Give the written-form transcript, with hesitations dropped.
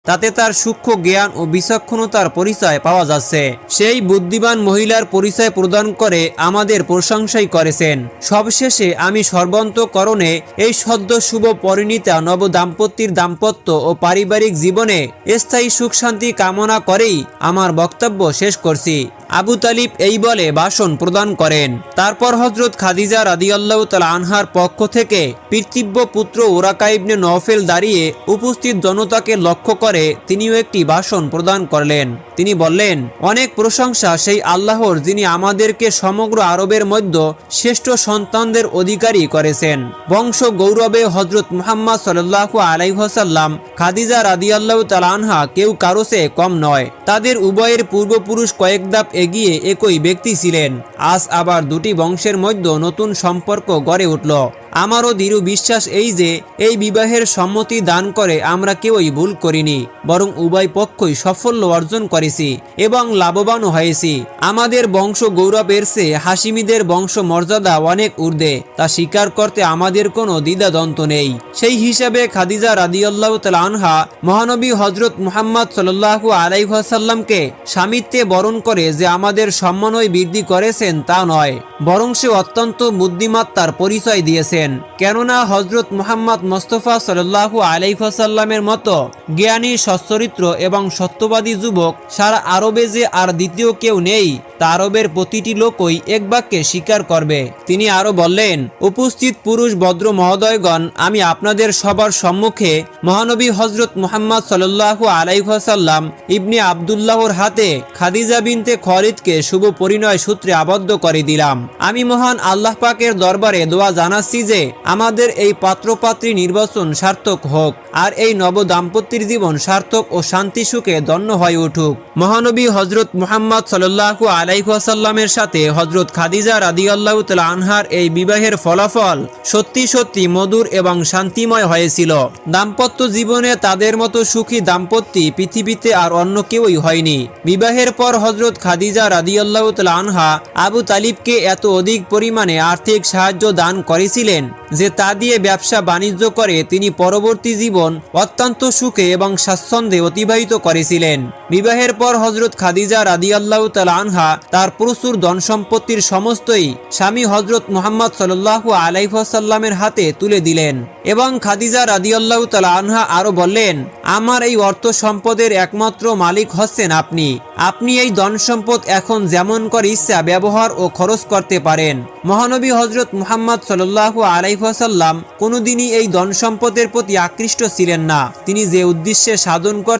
তাতে তার সূক্ষ্ম জ্ঞান ও বিচক্ষণতার পরিচয় পাওয়া যাচ্ছে। সেই বুদ্ধিমান মহিলার পরিচয় প্রদান করে আমাদের প্রশংসাই করেছেন। সবশেষে আমি সর্বান্তকরণে এই সদ্য শুভ পরিণীতা নব দাম্পত্যের দাম্পত্য ও পারিবারিক জীবনে স্থায়ী সুখ শান্তি কামনা করেই আমার বক্তব্য শেষ করছি। আবু তালিব এই বলে ভাষণ প্রদান করেন। তারপর হযরত খাদিজা রাদিয়াল্লাহু তাআলা আনহার পক্ষ থেকে পিতৃব্য পুত্র ওরাকা ইবনে নওফেল দাঁড়িয়ে উপস্থিত জনতাকে লক্ষ্য করে তিনিও একটি ভাষণ প্রদান করলেন। তিনি বললেন, অনেক প্রশংসা সেই আল্লাহর, যিনি আমাদেরকে সমগ্র আরবের মধ্যে শ্রেষ্ঠ সন্তানদের অধিকারী করেছেন। বংশ গৌরবে হযরত মুহাম্মদ সাল্লাল্লাহু আলাইহি ওয়াসাল্লাম, খাদিজা রাদিয়াল্লাহু তাআলা আনহা কেউ কারো চেয়ে কম নয়। তাদের উভয়ের পূর্বপুরুষ কয়েক ধাপ এগিয়ে একই ব্যক্তি ছিলেন। আজ আবার দুটি বংশের মধ্যে নতুন সম্পর্ক গড়ে উঠল। আমারও দৃঢ় বিশ্বাস এই যে এই বিবাহের সম্মতি দান করে আমরা কেউই ভুল করিনি, বরং উভয় পক্ষই সাফল্য অর্জন করেছি এবং লাভবানও হয়েছি। আমাদের বংশ গৌরবের চেয়ে হাশিমিদের বংশ মর্যাদা অনেক ঊর্ধ্বে, তা স্বীকার করতে আমাদের কোনো দ্বিধাদ্বন্দ্ব নেই। সেই হিসাবে খাদিজা রাদিয়াল্লাহু তাআলা আনহা মহানবী হযরত মুহাম্মদ সাল্লাল্লাহু আলাইহি ওয়াসাল্লামকে স্বামিত্বে বরণ করে যে আমাদের সম্মানই বৃদ্ধি করেছেন তা নয়, বরং সে অত্যন্ত বুদ্ধিমত্তার পরিচয় দিয়েছেন। কেননা হযরত মুহাম্মদ মুস্তাফা সাল্লাল্লাহু আলাইহি ওয়াসাল্লামের মতো জ্ঞানী, সচ্চরিত্র এবং সত্যবাদী যুবক সারা আরবে যে আর দ্বিতীয় কেউ নেই, তা আরবের প্রতিটি লোকই এক বাক্যে স্বীকার করবে। তিনি আরো বললেন, উপস্থিত পুরুষ ভদ্র মহোদয়গণ, আমি আপনাদের সবার সম্মুখে মহানবী হযরত মুহাম্মদ সাল্লাল্লাহু আলাইহি ওয়াসাল্লাম ইবনে আব্দুল্লাহর হাতে খাদিজা বিনতে খালিদকে শুভ পরিণয় সূত্রে আবদ্ধ করে দিলাম। আমি মহান আল্লাহ পাকের দরবারে দোয়া জানাচ্ছি যে আমাদের এই পাত্রপাত্রী নির্বাচন সার্থক হোক, আর এই নব দাম্পত্যের জীবন সার্থক ও শান্তি সুখে ধন্য হয়ে উঠুক। মহানবী হযরত মুহাম্মদ সাল্লাল্লাহু আলাইহি ওয়াসাল্লামের সাথে হযরত খাদিজা রাদিয়াল্লাহু তাআলা আনহার এই বিবাহের ফলাফল সত্যি সত্যি মধুর এবং শান্তিময় হয়েছিল। দাম্পত্য জীবনে তাদের মতো সুখী দাম্পত্য পৃথিবীতে আর অন্য কেউই হয়নি। বিবাহের পর হযরত খাদিজা রাদিয়াল্লাহু তাআলা আনহা আবু তালিবকে এত অধিক পরিমাণে আর্থিক সাহায্য দান করেছিলেন যে তা দিয়ে ব্যবসা বাণিজ্য করে তিনি পরবর্তী জীবন অত্যন্ত সুখে এবং স্বাচ্ছন্দ্যে অতিবাহিত করেছিলেন। বিবাহের পর হযরত খাদিজা রাদিয়াল্লাহু তাআলা আনহা তার প্রচুর ধন সম্পত্তির সমস্তই স্বামী হযরত মুহাম্মদ সাল্লাল্লাহু আলাইহি ওয়াসাল্লামের হাতে তুলে দিলেন এবং খাদিজা রাদিয়াল্লাহু তাআলা আনহা আরো বললেন, আমার এই অর্থ সম্পদের একমাত্র মালিক হচ্ছেন আপনি। আপনি এই ধন সম্পদ এখন যেমন করে ইচ্ছা ব্যবহার ও খরচ করতে পারেন। মহানবী হযরত মুহাম্মদ সাল্লাল্লাহু আলাইহি ওয়াসাল্লাম কোনোদিনই এই ধন সম্পদের প্রতি আকৃষ্ট ছিলেন না। তিনি যে উদ্দেশ্যে সাধন